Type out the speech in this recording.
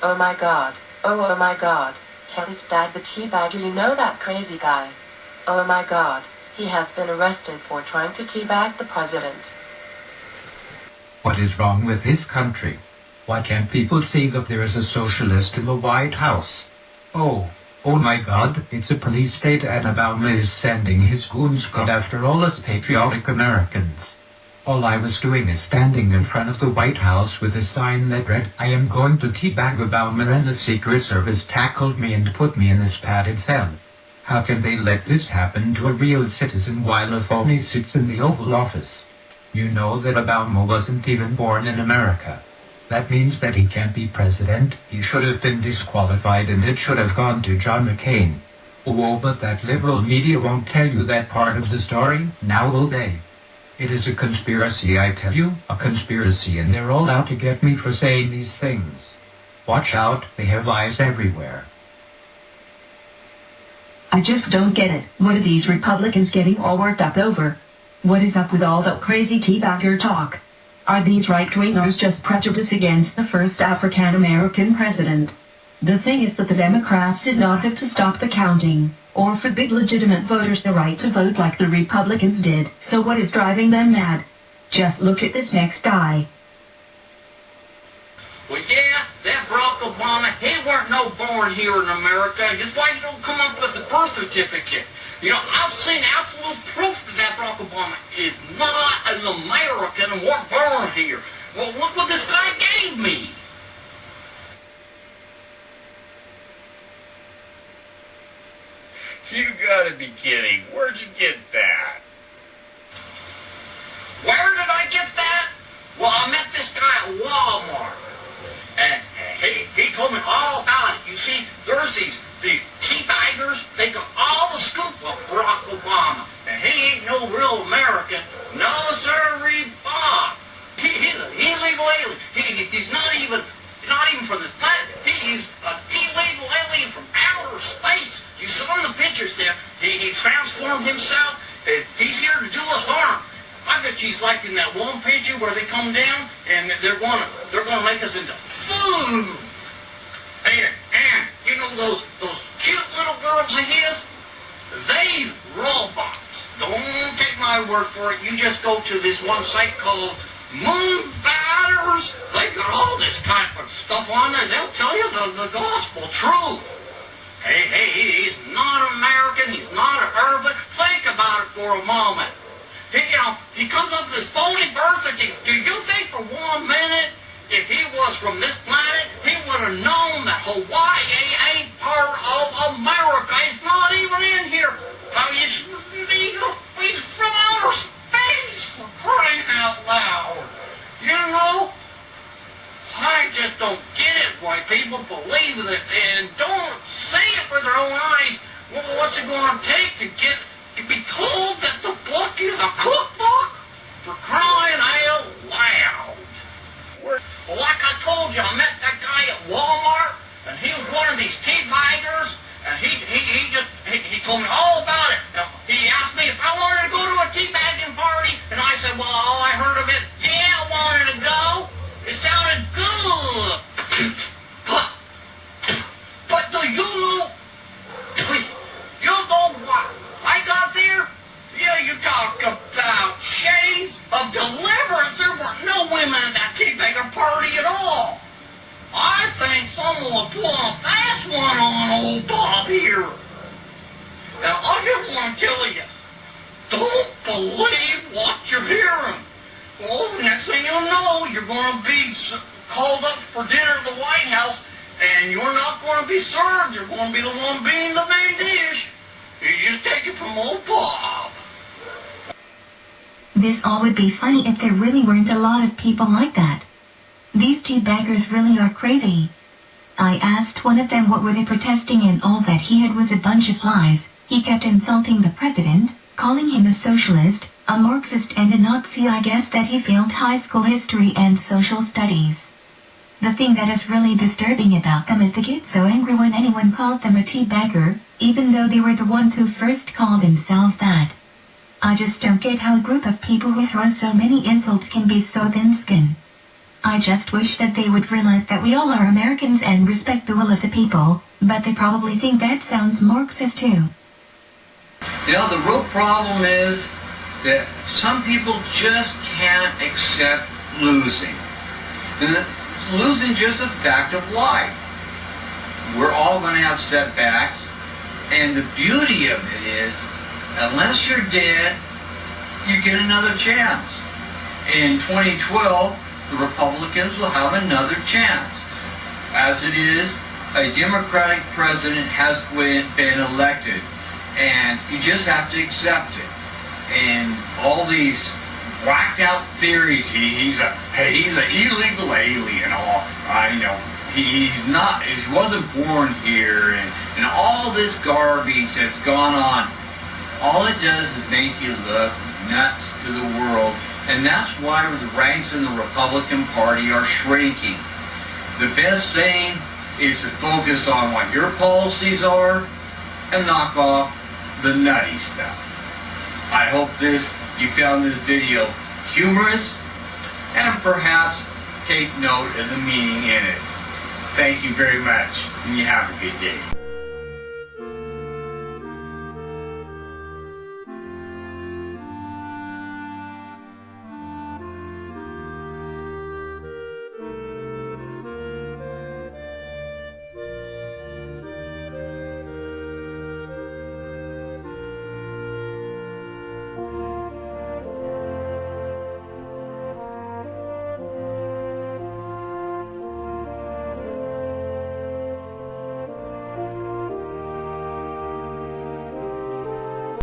Oh my god. Oh my god. Kelly's dad the teabagger, you know that crazy guy. Oh my god. He has been arrested for trying to teabag the president. What is wrong with this country? Why can't people see that there is a socialist in the White House? Oh my god, it's a police state and Obama is sending his goons God after all us patriotic Americans. All I was doing is standing in front of the White House with a sign that read, "I am going to teabag Obama," and the Secret Service tackled me and put me in this padded cell. How can they let this happen to a real citizen while a phony sits in the Oval Office? You know that Obama wasn't even born in America. That means that he can't be president. He should have been disqualified and it should have gone to John McCain. Oh, but that liberal media won't tell you that part of the story, now will they? It is a conspiracy, I tell you, a conspiracy, and they're all out to get me for saying these things. Watch out, they have eyes everywhere. I just don't get it. What are these Republicans getting all worked up over? What is up with all that crazy teabagger talk? Are these right-wingers just prejudice against the first African-American president? The thing is that the Democrats did not have to stop the counting, or forbid legitimate voters the right to vote like the Republicans did, so what is driving them mad? Just look at this next guy. Well, yeah, that Barack Obama, he weren't no born here in America. That's why you don't come up with a birth certificate. You know, I've seen absolute proof that Barack Obama is not an American and weren't born here. Well, look what this guy gave me. You gotta be kidding. Where'd you get that? Where did I get that? Well, I met this guy at Walmart. And he told me all about it. You see, there's these teabaggers, they got all the scoop of Barack Obama. And he ain't no real American. No, sir, Bob. He's an illegal alien. He's not even from this planet. He's an illegal alien from outer space. You saw in the pictures there, he transformed himself, and he's here to do us harm. I bet you's like in that one picture where they come down and they're gonna make us into food. And you know those cute little girls of his? They's robots. Don't take my word for it. You just go to this one site called Moon Batters. They got all this kind of stuff on there. They'll tell you the gospel truth. Hey, he's not American. He's not urban. Think about it for a moment. He comes up with this phony birth certificate. Do you think for 1 minute, if he was from this planet, he would have known that Hawaii ain't part of America? It's not even in here. He's from outer space, for crying out loud. You know? I just don't get it why people believe in it and don't see it with their own eyes. Well, what's it going to take to be told that the book is a cookbook? For crying out loud. Well, like I told you, I met that guy at Walmart, and he was one of these teabaggers, and he told me all about it. Now, he asked me if I wanted to go to a teabagging party, and I said, well, I heard of it. Yeah, I wanted to go. It sounded good. But do you know what I got there? Yeah, you talk about shades of deliverance. There weren't no women at that teabagger party at all. I think someone put a fast one on old Bob here. Now, I just want to tell you, don't believe what you're hearing. Well, next thing you'll know, you're going to be called up for dinner at the White House, and you're not going to be served. You're going to be the one being the main dish. You just take it from old Bob. This all would be funny if there really weren't a lot of people like that. These teabaggers really are crazy. I asked one of them what were they protesting, and all that he had was a bunch of lies. He kept insulting the president, calling him a socialist, a Marxist and a Nazi. I guess that he failed high school history and social studies. The thing that is really disturbing about them is they get so angry when anyone calls them a teabagger, even though they were the ones who first called themselves that. I just don't get how a group of people who throw so many insults can be so thin-skinned. I just wish that they would realize that we all are Americans and respect the will of the people, but they probably think that sounds Marxist too. You know, the real problem is that some people just can't accept losing. And losing just a fact of life. We're all going to have setbacks, and the beauty of it is, unless you're dead, you get another chance. In 2012, the Republicans will have another chance. As it is, a Democratic president has been elected, and you just have to accept it. And all these whacked out theories, he's an illegal alien, he wasn't born here, and all this garbage that's gone on. All it does is make you look nuts to the world, and that's why the ranks in the Republican Party are shrinking. The best thing is to focus on what your policies are and knock off the nutty stuff. I hope you found this video humorous and perhaps take note of the meaning in it. Thank you very much, and you have a good day.